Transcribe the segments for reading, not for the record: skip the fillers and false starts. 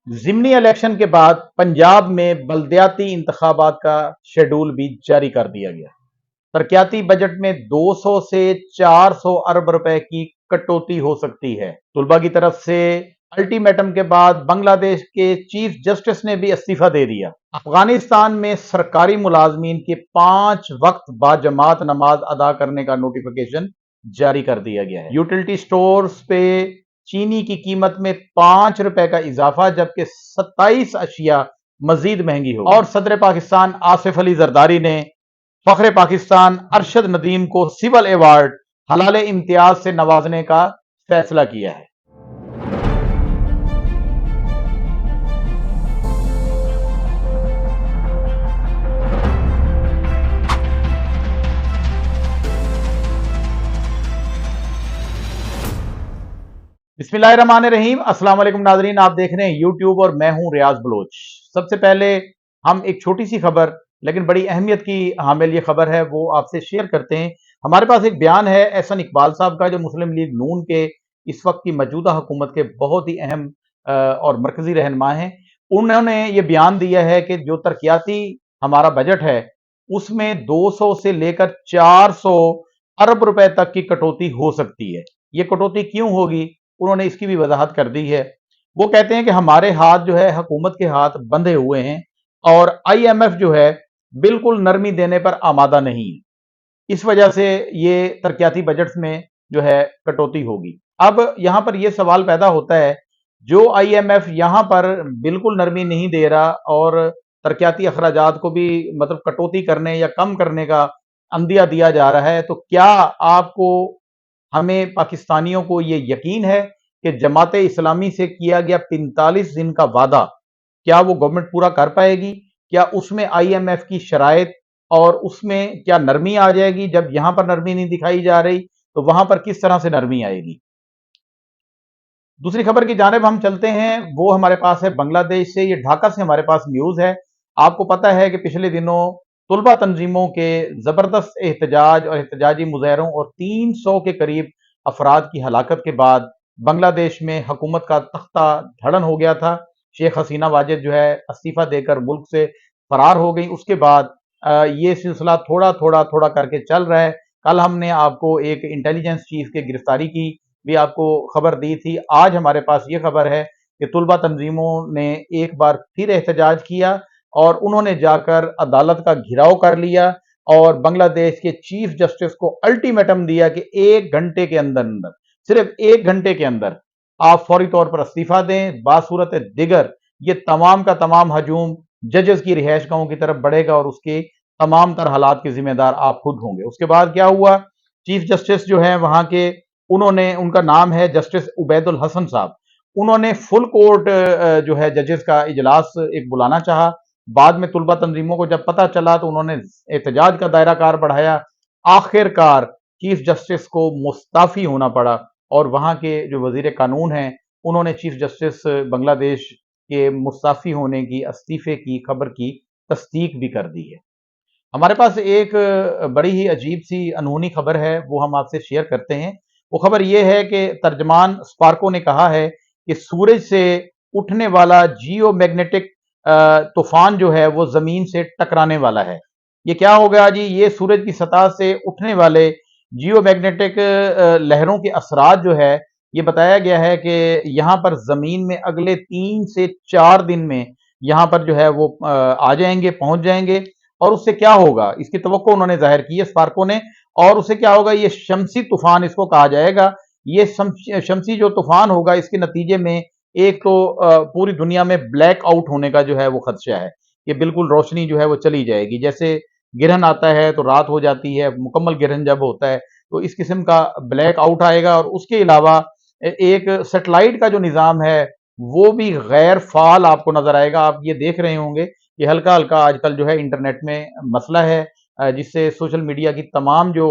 ضمنی الیکشن کے بعد پنجاب میں بلدیاتی انتخابات کا شیڈول بھی جاری کر دیا گیا۔ ترقیاتی بجٹ میں 200 سے 400 ارب روپے کی کٹوتی ہو سکتی ہے۔ طلبہ کی طرف سے الٹیمیٹم کے بعد بنگلہ دیش کے چیف جسٹس نے بھی استعفیٰ دے دیا۔ افغانستان میں سرکاری ملازمین کے 5 وقت باجماعت نماز ادا کرنے کا نوٹیفیکیشن جاری کر دیا گیا ہے۔ یوٹیلٹی سٹورز پہ چینی کی قیمت میں 5 روپے کا اضافہ، جبکہ 27 اشیاء مزید مہنگی ہو۔ اور صدر پاکستان آصف علی زرداری نے فخر پاکستان ارشد ندیم کو سول ایوارڈ حلال امتیاز سے نوازنے کا فیصلہ کیا ہے۔ بسم اللہ الرحمن الرحیم۔ السلام علیکم ناظرین، آپ دیکھ رہے ہیں یوٹیوب اور میں ہوں ریاض بلوچ۔ سب سے پہلے ہم ایک چھوٹی سی خبر لیکن بڑی اہمیت کی حامل یہ خبر ہے، وہ آپ سے شیئر کرتے ہیں۔ ہمارے پاس ایک بیان ہے احسن اقبال صاحب کا، جو مسلم لیگ نون کے اس وقت کی موجودہ حکومت کے بہت ہی اہم اور مرکزی رہنما ہیں۔ انہوں نے یہ بیان دیا ہے کہ جو ترقیاتی ہمارا بجٹ ہے اس میں 200 سے لے کر 400 ارب روپے تک کی کٹوتی ہو سکتی ہے۔ یہ کٹوتی کیوں ہوگی، انہوں نے اس کی بھی وضاحت کر دی ہے۔ وہ کہتے ہیں کہ ہمارے ہاتھ جو ہے حکومت کے ہاتھ بندھے ہوئے ہیں، اور آئی ایم ایف جو ہے بالکل نرمی دینے پر آمادہ نہیں ہے۔ اس وجہ سے یہ ترقیاتی بجٹس میں جو ہے کٹوتی ہوگی۔ اب یہاں پر یہ سوال پیدا ہوتا ہے، جو آئی ایم ایف یہاں پر بالکل نرمی نہیں دے رہا اور ترقیاتی اخراجات کو بھی مطلب کٹوتی کرنے یا کم کرنے کا عندیہ دیا جا رہا ہے، تو کیا آپ کو ہمیں پاکستانیوں کو یہ یقین ہے کہ جماعت اسلامی سے کیا گیا 45 دن کا وعدہ کیا وہ گورنمنٹ پورا کر پائے گی؟ کیا اس میں آئی ایم ایف کی شرائط اور اس میں کیا نرمی آ جائے گی؟ جب یہاں پر نرمی نہیں دکھائی جا رہی تو وہاں پر کس طرح سے نرمی آئے گی؟ دوسری خبر کی جانب ہم چلتے ہیں، وہ ہمارے پاس ہے بنگلہ دیش سے۔ یہ ڈھاکہ سے ہمارے پاس نیوز ہے۔ آپ کو پتہ ہے کہ پچھلے دنوں طلبہ تنظیموں کے زبردست احتجاج اور احتجاجی مظاہروں اور 300 کے قریب افراد کی ہلاکت کے بعد بنگلہ دیش میں حکومت کا تختہ دھڑن ہو گیا تھا۔ شیخ حسینہ واجد جو ہے استعفیٰ دے کر ملک سے فرار ہو گئی۔ اس کے بعد یہ سلسلہ تھوڑا تھوڑا کر کے چل رہا ہے۔ کل ہم نے آپ کو ایک انٹیلیجنس چیف کے گرفتاری کی بھی آپ کو خبر دی تھی۔ آج ہمارے پاس یہ خبر ہے کہ طلبہ تنظیموں نے ایک بار پھر احتجاج کیا اور انہوں نے جا کر عدالت کا گھیراؤ کر لیا اور بنگلہ دیش کے چیف جسٹس کو الٹیمیٹم دیا کہ 1 گھنٹے کے اندر صرف 1 گھنٹے کے اندر آپ فوری طور پر استعفیٰ دیں، بصورت دیگر یہ تمام کا تمام ہجوم ججز کی رہائش گاہوں کی طرف بڑھے گا اور اس کے تمام تر حالات کے ذمہ دار آپ خود ہوں گے۔ اس کے بعد کیا ہوا، چیف جسٹس جو ہیں وہاں کے، انہوں نے، ان کا نام ہے جسٹس عبید الحسن صاحب، انہوں نے فل کورٹ جو ہے ججز کا اجلاس ایک بلانا چاہا۔ بعد میں طلبہ تنظیموں کو جب پتہ چلا تو انہوں نے احتجاج کا دائرہ کار بڑھایا۔ آخر کار چیف جسٹس کو مستعفی ہونا پڑا اور وہاں کے جو وزیر قانون ہیں انہوں نے چیف جسٹس بنگلہ دیش کے مستعفی ہونے کی، استعفے کی خبر کی تصدیق بھی کر دی ہے۔ ہمارے پاس ایک بڑی ہی عجیب سی انہونی خبر ہے، وہ ہم آپ سے شیئر کرتے ہیں۔ وہ خبر یہ ہے کہ ترجمان اسپارکو نے کہا ہے کہ سورج سے اٹھنے والا جیو میگنیٹک طوفان جو ہے وہ زمین سے ٹکرانے والا ہے۔ یہ کیا ہوگا جی؟ یہ سورج کی سطح سے اٹھنے والے جیو میگنیٹک لہروں کے اثرات جو ہے، یہ بتایا گیا ہے کہ یہاں پر زمین میں اگلے 3 سے 4 دن میں یہاں پر جو ہے وہ آ جائیں گے، پہنچ جائیں گے۔ اور اس سے کیا ہوگا اس کی توقع انہوں نے ظاہر کی ہے اسپارکو نے، اور اس سے کیا ہوگا، یہ شمسی طوفان اس کو کہا جائے گا۔ یہ شمسی جو طوفان ہوگا اس کے نتیجے میں ایک تو پوری دنیا میں بلیک آؤٹ ہونے کا جو ہے وہ خدشہ ہے، کہ بالکل روشنی جو ہے وہ چلی جائے گی۔ جیسے گرہن آتا ہے تو رات ہو جاتی ہے، مکمل گرہن جب ہوتا ہے تو اس قسم کا بلیک آؤٹ آئے گا۔ اور اس کے علاوہ ایک سیٹلائٹ کا جو نظام ہے وہ بھی غیر فعال آپ کو نظر آئے گا۔ آپ یہ دیکھ رہے ہوں گے کہ ہلکا آج کل جو ہے انٹرنیٹ میں مسئلہ ہے، جس سے سوشل میڈیا کی تمام جو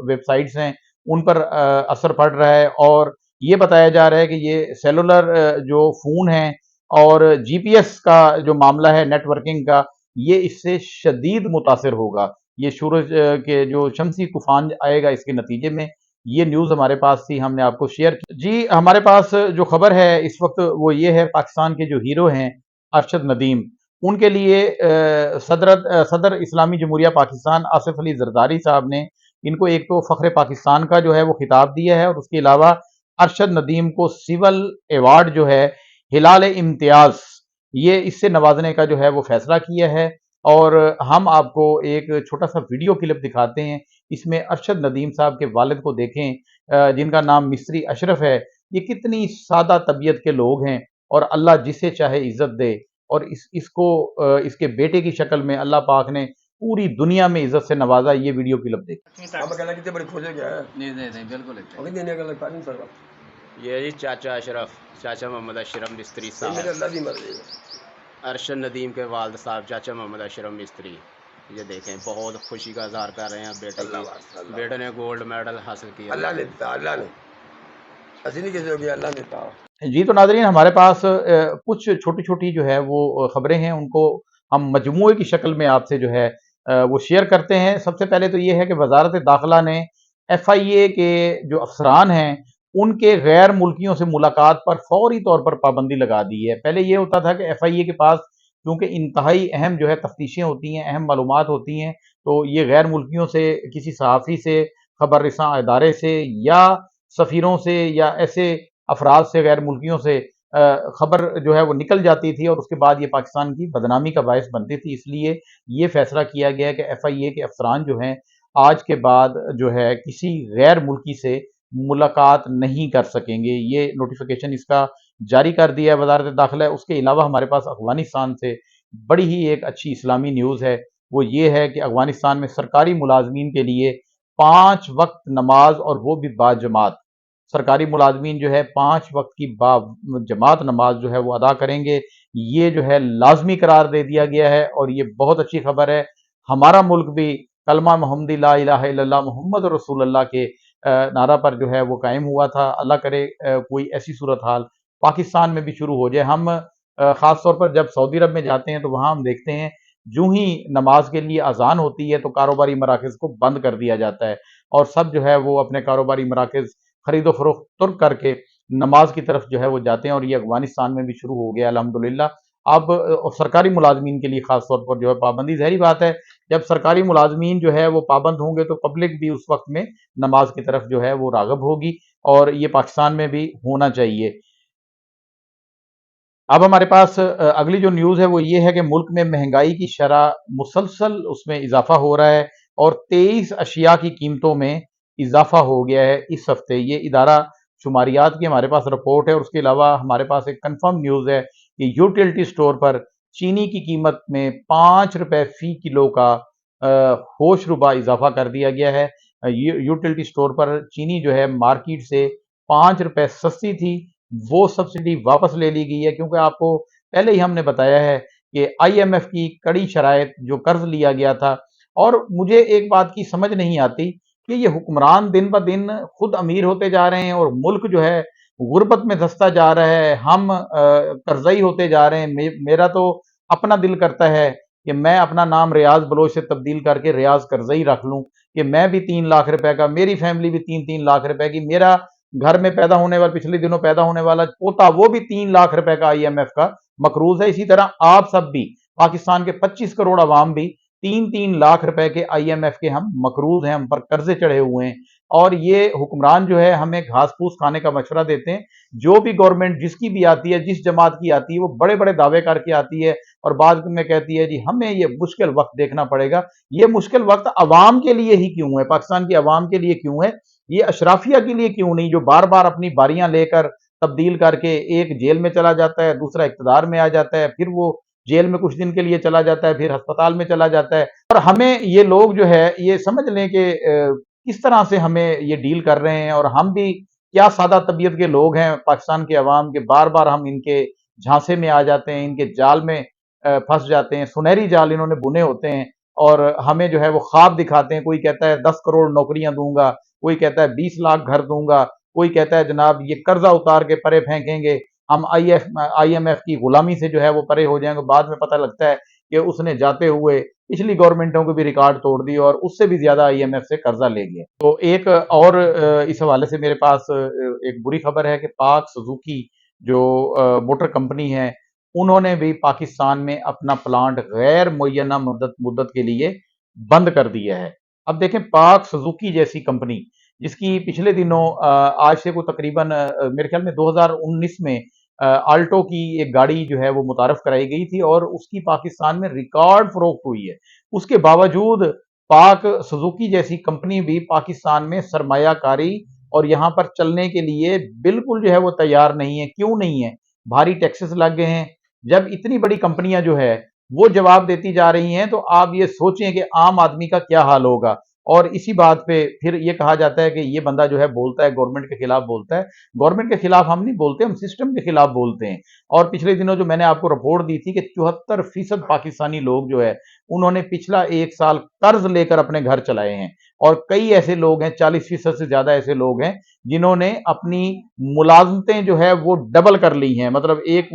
ویب سائٹس ہیں ان پر اثر پڑ رہا ہے، اور یہ بتایا جا رہا ہے کہ یہ سیلولر جو فون ہیں اور جی پی ایس کا جو معاملہ ہے نیٹ ورکنگ کا، یہ اس سے شدید متاثر ہوگا۔ یہ سورج کے جو شمسی طوفان آئے گا اس کے نتیجے میں ये न्यूज़ हमारे पास थी, हमने आपको शेयर की। जी, हमारे पास जो खबर है इस वक्त वो ये है, पाकिस्तान के जो हीरो हैं अरशद नदीम, उनके लिए सदर इस्लामी जमहूरिया पाकिस्तान आसिफ अली जरदारी साहब ने इनको एक तो फ़ख्र पाकिस्तान का जो है वो खिताब दिया है, और उसके अलावा अरशद नदीम को सिविल अवार्ड जो है हिलाल इम्तियाज़, ये इससे नवाजने का जो है वो फैसला किया है। और हम आपको एक छोटा सा वीडियो क्लिप दिखाते हैं। इसमें अरशद नदीम साहब के वालिद को देखें, जिनका नाम मिस्री अशरफ है। ये कितनी सादा तबीयत के लोग हैं, और अल्लाह जिसे चाहे इज्जत दे, और इसको इसके बेटे की शक्ल में अल्लाह पाक ने पूरी दुनिया में इज्जत से नवाजा। ये वीडियो क्लिप देखें। अब कहना कितने बड़ी फौज है क्या है? नहीं बिल्कुल नहीं। अभी देने का लगता नहीं सर। ये जी चाचा अशरफ, चाचा मोहम्मद अशरफ मिस्त्री मेरे साहब, अल्लाह की मर्जी है। अरशद नदीम के वालिद साहब चाचा मोहम्मद अशरफ मिस्त्री, ये देखें बहुत खुशी का इजहार कर रहे हैं बेटे अल्लाह की। वास्ता, अल्लाह बेटे ने गोल्ड मेडल हासिल किया। अल्लाह ने देता, अल्लाह ने ऐसी नहीं किसी हो गया, अल्लाह ने देता। जी, तो नाज़रीन, हमारे पास कुछ छोटी-छोटी जो है वो खबरें हैं, उनको हम मजमूए की शक्ल में आपसे जो है वो शेयर करते हैं। सबसे पहले तो ये है कि वज़ारत दाखिला ने एफआईए के जो अफसरान हैं, उनके गैर मुल्कियों से मुलाकात पर फौरी तौर पर पाबंदी लगा दी है। पहले ये होता था कि एफआईए के पास क्योंकि इंतहाई अहम जो है तफ्तीशें होती हैं, अहम मालूमात होती हैं, तो ये गैर मुल्कियों से, किसी सहाफ़ी से, खबर रिसां इदारे से, या सफ़ीरों से, या ऐसे अफराद से, गैर मुल्कियों से खबर जो है वो निकल जाती थी, और उसके बाद ये पाकिस्तान की बदनामी का बायस बनती थी। इसलिए ये फैसला किया गया कि एफआईए के अफसरान जो हैं, आज के बाद जो है किसी गैर मुल्की से मुलाकात नहीं कर सकेंगे। ये नोटिफिकेशन इसका जारी कर दिया है वज़ारत दाखिला। उसके अलावा हमारे पास अफ़गानिस्तान से बड़ी ही एक अच्छी इस्लामी न्यूज़ है। वो ये है कि अफ़गानिस्तान में सरकारी मुलाजमीन के लिए 5 वक्त नमाज, और वो भी बाजमात। सरकारी मुलाजमीन जो है 5 वक्त की जमात नमाज जो है वो अदा करेंगे। ये जो है लाजमी करार दे दिया गया है, और ये बहुत अच्छी खबर है। हमारा मुल्क भी कलमा मोहम्मदी ला इलाहा इल्लल्लाह मोहम्मद रसूलुल्लाह के नारा पर जो है वो कायम हुआ था। अल्लाह करे कोई ऐसी सूरत हाल पाकिस्तान में भी शुरू हो जाए। हम ख़ास तौर पर जब सऊदी अरब में जाते हैं तो वहाँ हम देखते हैं, यूं ही नमाज के लिए अजान होती है तो कारोबारी मराकज़ को बंद कर दिया जाता है, और सब जो है वो अपने कारोबारी मराकज़ खरीदो फरोख्त तुर्क करके नमाज की तरफ जो है वो जाते हैं, और ये अफ़गानिस्तान में भी शुरू हो गया अल्हम्दुलिल्लाह। अब सरकारी मुलाजमीन के लिए ख़ास तौर पर जो है पाबंदी, ज़ाहिर बात है जब सरकारी मुलाजमीन जो है वो पाबंद होंगे तो पब्लिक भी उस वक्त में नमाज की तरफ जो है वो राग़िब होगी, और ये पाकिस्तान में भी होना चाहिए। अब हमारे पास अगली जो न्यूज़ है वो ये है कि मुल्क में महंगाई की शरह मुसलसल उसमें इजाफा हो रहा है, और 23 अशिया की कीमतों में इजाफा हो गया है इस हफ्ते। ये इदारा शुमारियात की हमारे पास रिपोर्ट है, और उसके अलावा हमारे पास एक कंफर्म न्यूज़ है कि यूटिलिटी स्टोर पर चीनी की कीमत में 5 रुपए फ़ी किलो का होशरुबा इजाफा कर दिया गया है। यूटिलिटी स्टोर पर चीनी जो है मार्केट से 5 रुपए सस्ती थी, वो सब्सिडी वापस ले ली गई है, क्योंकि आपको पहले ही हमने बताया है कि आईएमएफ की कड़ी शराइत जो कर्ज लिया गया था। और मुझे एक बात की समझ नहीं आती कि ये हुक्मरान दिन ब दिन खुद अमीर होते जा रहे हैं, और मुल्क जो है गुर्बत में धंसता जा रहा है। हम कर्जई होते जा रहे हैं। मेरा तो अपना दिल करता है कि मैं अपना नाम रियाज बलोच से तब्दील करके रियाज करजई रख लूं, कि मैं भी 3 लाख रुपए का, मेरी फैमिली भी 3-3 लाख रुपए की, मेरा घर में पैदा होने वाला, पिछले दिनों पैदा होने वाला पोता, वो भी 3 लाख रुपए का आईएमएफ का मकरूज है। इसी तरह आप सब भी, पाकिस्तान के 25 करोड़ अवाम भी 3-3 लाख रुपए के आईएमएफ के हम मकरूज हैं, हम पर कर्जे चढ़े हुए हैं। और ये हुक्मरान जो है हमें घास फूस खाने का मशवरा देते हैं। जो भी गवर्नमेंट जिसकी भी आती है, जिस जमात की आती है, वो बड़े बड़े दावे करके आती है, और बाद में कहती है जी हमें ये मुश्किल वक्त देखना पड़ेगा। ये मुश्किल वक्त अवाम के लिए ही क्यों है, पाकिस्तान की अवाम के लिए क्यों है, ये अशराफिया के लिए क्यों नहीं, जो बार बार अपनी बारियां लेकर तब्दील करके एक जेल में चला जाता है, दूसरा इक़्तिदार में आ जाता है, फिर वो जेल में कुछ दिन के लिए चला जाता है, फिर अस्पताल में चला जाता है। और हमें ये लोग जो है ये समझ लें कि किस तरह से हमें ये डील कर रहे हैं, और हम भी क्या सादा तबीयत के लोग हैं पाकिस्तान के अवाम के, बार बार हम इनके झांसे में आ जाते हैं, इनके जाल में फंस जाते हैं। सुनहरी जाल इन्होंने बुने होते हैं, और हमें जो है वो ख्वाब दिखाते हैं। कोई कहता है 10 करोड़ नौकरियां दूंगा, कोई कहता है 20 लाख घर दूंगा, कोई कहता है जनाब ये कर्जा उतार के परे फेंकेंगे, हम आईएमएफ की गुलामी से जो है वो परे हो जाएंगे। बाद में पता लगता है कि उसने जाते हुए पिछली गवर्नमेंटों के भी रिकॉर्ड तोड़ दिए और उससे भी ज्यादा आईएमएफ से कर्जा ले गया। तो एक और इस हवाले से मेरे पास एक बुरी खबर है कि पाक सुजुकी जो मोटर कंपनी है, उन्होंने भी पाकिस्तान में अपना प्लांट गैर मुय्यना मुद्दत के लिए बंद कर दिया है। अब देखें, पाक सुजुकी जैसी कंपनी जिसकी पिछले दिनों आज से को तकरीबन मेरे ख्याल में 2019 में आल्टो की एक गाड़ी जो है वो मुतारफ कराई गई थी और उसकी पाकिस्तान में रिकॉर्ड फरोख्त हुई है। उसके बावजूद पाक सुजुकी जैसी कंपनी भी पाकिस्तान में सरमायाकारी और यहाँ पर चलने के लिए बिल्कुल जो है वो तैयार नहीं है। क्यों नहीं है? भारी टैक्सेस लग गए हैं। जब इतनी बड़ी कंपनियां जो है वो जवाब देती जा रही हैं, तो आप ये सोचें कि आम आदमी का क्या हाल होगा। और इसी बात पे फिर ये कहा जाता है कि ये बंदा जो है बोलता है गवर्नमेंट के खिलाफ बोलता है। गवर्नमेंट के खिलाफ हम नहीं बोलते, हम सिस्टम के खिलाफ बोलते हैं। और पिछले दिनों जो मैंने आपको रिपोर्ट दी थी कि 74% पाकिस्तानी लोग जो है उन्होंने पिछला 1 साल कर्ज लेकर अपने घर चलाए हैं। और कई ऐसे लोग हैं, 40% से ज्यादा ऐसे लोग हैं जिन्होंने अपनी मुलाजमतें जो है वो डबल कर ली हैं। मतलब एक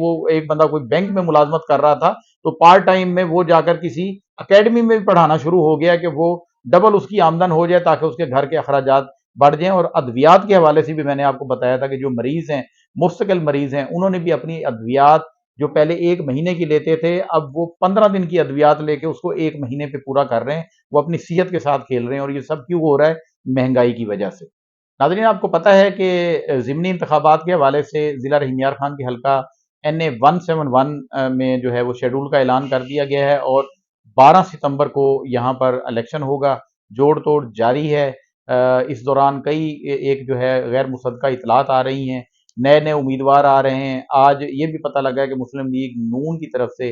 बंदा कोई बैंक में मुलाजमत कर रहा था, तो पार्ट टाइम में वो जाकर किसी अकेडमी में भी पढ़ाना शुरू हो गया कि वो डबल उसकी आमदन हो जाए ताकि उसके घर के अखराजात बढ़ जाएं। और अद्वियात के हवाले से भी मैंने आपको बताया था कि जो मरीज हैं, मुस्तकिल मरीज हैं, उन्होंने भी अपनी अद्वियात जो पहले 1 महीने की लेते थे, अब वो 15 दिन की अद्वियात लेके उसको 1 महीने पे पूरा कर रहे हैं। वो अपनी सेहत के साथ खेल रहे हैं और ये सब क्यों हो रहा है? महंगाई की वजह से। नाज़रीन, आपको पता है कि ज़िमनी इंतखाबात के हवाले से ज़िला रहीम यार खान की हल्का NA 171 में जो है वो शेड्यूल का ऐलान कर दिया गया है और 12 सितंबर को यहाँ पर इलेक्शन होगा। जोड़ तोड़ जारी है। इस दौरान कई एक जो है गैर मुसद्दका इतलात आ रही हैं, नए नए उम्मीदवार आ रहे हैं। आज ये भी पता लगा है कि मुस्लिम लीग नून की तरफ से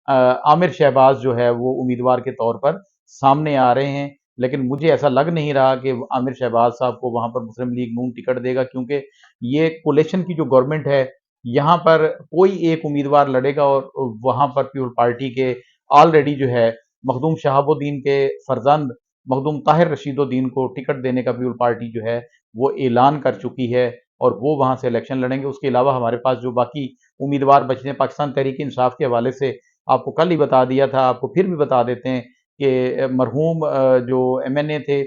आमिर शहबाज जो है वो उम्मीदवार के तौर पर सामने आ रहे हैं। लेकिन मुझे ऐसा लग नहीं रहा कि आमिर शहबाज साहब को वहां पर मुस्लिम लीग नून टिकट देगा, क्योंकि ये कोलेशन की जो गवर्नमेंट है, यहाँ पर कोई एक उम्मीदवार लड़ेगा और वहां पर पीपल पार्टी के ऑलरेडी जो है मखदूम शहाबुद्दीन के फर्जंद मखदूम ताहिर रशीदुद्दीन को टिकट देने का पीपल पार्टी जो है वो ऐलान कर चुकी है और वो वहां से इलेक्शन लड़ेंगे। उसके अलावा हमारे पास जो बाकी उम्मीदवार बचते हैं, पाकिस्तान तहरीक इंसाफ के हवाले से आपको कल ही बता दिया था, आपको फिर भी बता देते हैं कि मरहूम जो MNA थे,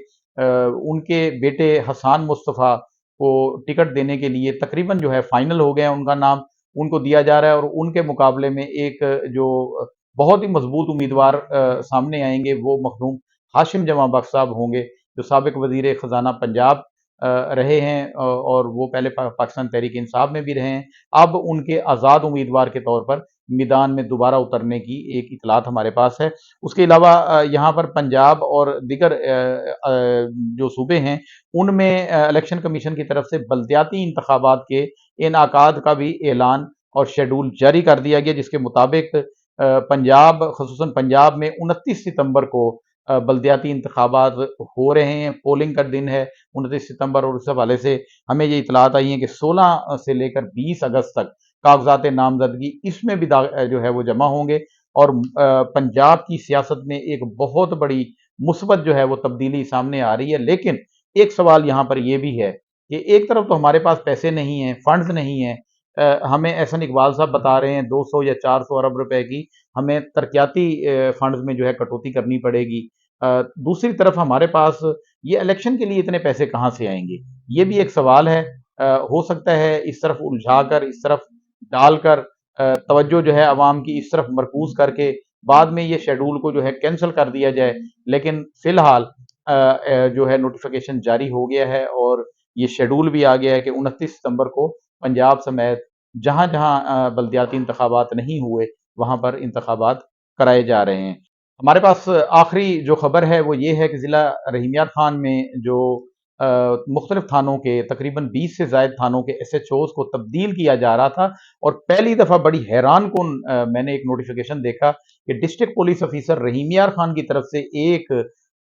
उनके बेटे हसान मुस्तफ़ा को टिकट देने के लिए तकरीबन जो है फाइनल हो गया, उनका नाम उनको दिया जा रहा है। और उनके मुकाबले में एक जो बहुत ही मजबूत उम्मीदवार सामने आएंगे वो मखदूम हाशिम जमा बख्श साहब होंगे, जो साबिक वजीर खजाना पंजाब रहे हैं और वो पहले पाकिस्तान तहरीक इंसाफ में भी रहे हैं। अब उनके आज़ाद उम्मीदवार के तौर पर मैदान में दोबारा उतरने की एक इतलात हमारे पास है। उसके अलावा यहाँ पर पंजाब और दीगर जो सूबे हैं उनमें इलेक्शन कमीशन की तरफ से बल्दियाती इंतखाबात के इनेकाद का भी ऐलान और शेड्यूल जारी कर दिया गया, जिसके मुताबिक पंजाब, खसूसन पंजाब में 29 सितंबर को बल्दियाती इंतखाबात हो रहे हैं। पोलिंग का दिन है 29 सितंबर और उस हवाले से हमें ये इतलात आई है कि 16 से लेकर 20 अगस्त तक कागजात नामजदगी इसमें भी जो है वो जमा होंगे। और पंजाब की सियासत में एक बहुत बड़ी मुस्बत जो है वो तब्दीली सामने आ रही है। लेकिन एक सवाल यहाँ पर यह भी है कि एक तरफ तो हमारे पास पैसे नहीं हैं, फंड्स नहीं हैं। हमें एहसन इकबाल साहब बता रहे हैं 200 या 400 अरब रुपए की हमें तरक्याती फंड्स में जो है कटौती करनी पड़ेगी। दूसरी तरफ हमारे पास ये इलेक्शन के लिए इतने पैसे कहाँ से आएंगे? ये भी एक सवाल है। हो सकता है इस तरफ उलझाकर, इस तरफ डालकर तवज्जो जो है अवाम की इस तरफ मरकूज करके बाद में ये शेड्यूल को जो है कैंसिल कर दिया जाए। लेकिन फिलहाल जो है नोटिफिकेशन जारी हो गया है और ये शेड्यूल भी आ गया है कि 29 सितंबर को पंजाब समेत जहां जहां बल्दियाती इंतखाबात नहीं हुए वहां पर इंतखाबात कराए जा रहे हैं। हमारे पास आखिरी जो खबर है वो ये है कि ज़िला रहीम यार खान में जो मुख्तलिफ थानों के तकरीबन 20 से ज़ायद थानों के SHOs को तब्दील किया जा रहा था और पहली दफ़ा बड़ी हैरान कुन मैंने एक नोटिफिकेशन देखा कि डिस्ट्रिक्ट पुलिस ऑफिसर रहीम यार खान की तरफ से एक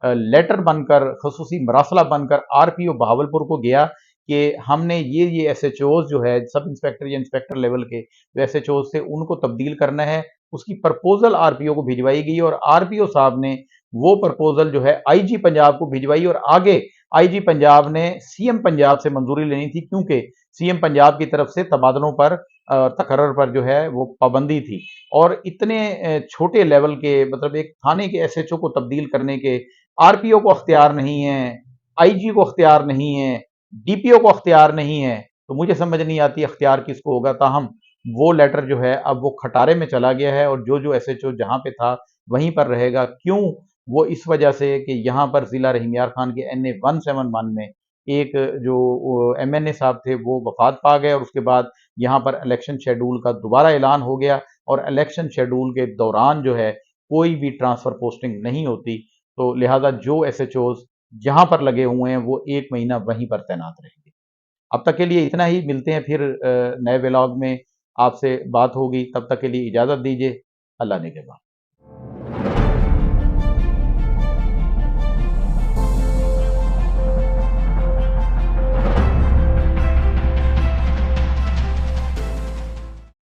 लेटर बनकर, खसूसी मरासला बनकर RPO बहावलपुर को गया कि हमने ये SHOs जो है सब इंस्पेक्टर या इंस्पेक्टर लेवल के जो SHOs थे उनको तब्दील करना है। उसकी प्रपोजल RPO को भिजवाई गई और RPO साहब ने वो प्रपोजल जो है IG पंजाब को भिजवाई और आगे IG पंजाब ने CM पंजाब से मंजूरी लेनी थी, क्योंकि सीएम पंजाब की तरफ से तबादलों पर तकर्रर पर जो है वो पाबंदी थी, और इतने छोटे लेवल के, मतलब एक थाने के एसएचओ को तब्दील करने के आरपीओ को अख्तियार नहीं है, आईजी को अख्तियार नहीं है, डीपीओ को अख्तियार नहीं है। तो मुझे समझ नहीं आती अख्तियार किसको होगा। ताहम वो लेटर जो है अब वो खटारे में चला गया है, और जो एसएचओ जहां पे था वहीं पर रहेगा। क्यों? वो इस वजह से कि यहाँ पर जिला रहीम यार खान के NA 171 में एक जो MNA साहब थे वो वफात पा गए, और उसके बाद यहाँ पर इलेक्शन शेड्यूल का दोबारा ऐलान हो गया, और इलेक्शन शेड्यूल के दौरान जो है कोई भी ट्रांसफर पोस्टिंग नहीं होती। तो लिहाजा जो एसएचओज जहां पर लगे हुए हैं वो 1 महीना वहीं पर तैनात रहेंगे। अब तक के लिए इतना ही, मिलते हैं फिर नए व्लॉग में, आपसे बात होगी। तब तक के लिए इजाजत दीजिए। अल्लाह निगहबान।